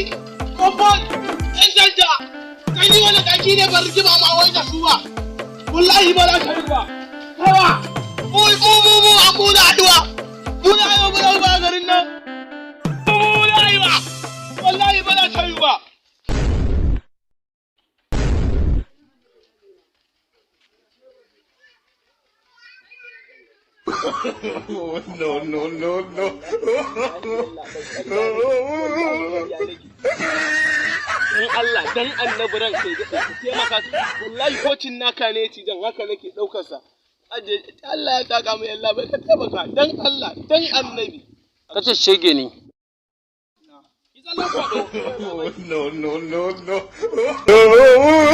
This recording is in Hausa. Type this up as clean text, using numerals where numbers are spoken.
kai kofar ɗan sanda kai ni wani kaki ne ban rigima ma wai da su ba wallahi ba za ka yi ba kawa mu abu da aiwa mu da aiwa ba garin nan mu da aiwa wallahi ba za ka yi ba no. Dan Allah dan annabi ran kai da taimaka wallahi kocin naka ne ci dan haka nake daukar sa aje Allah ya kaka mu yalla bai ka taimaka dan Allah dan annabi kace shege ne no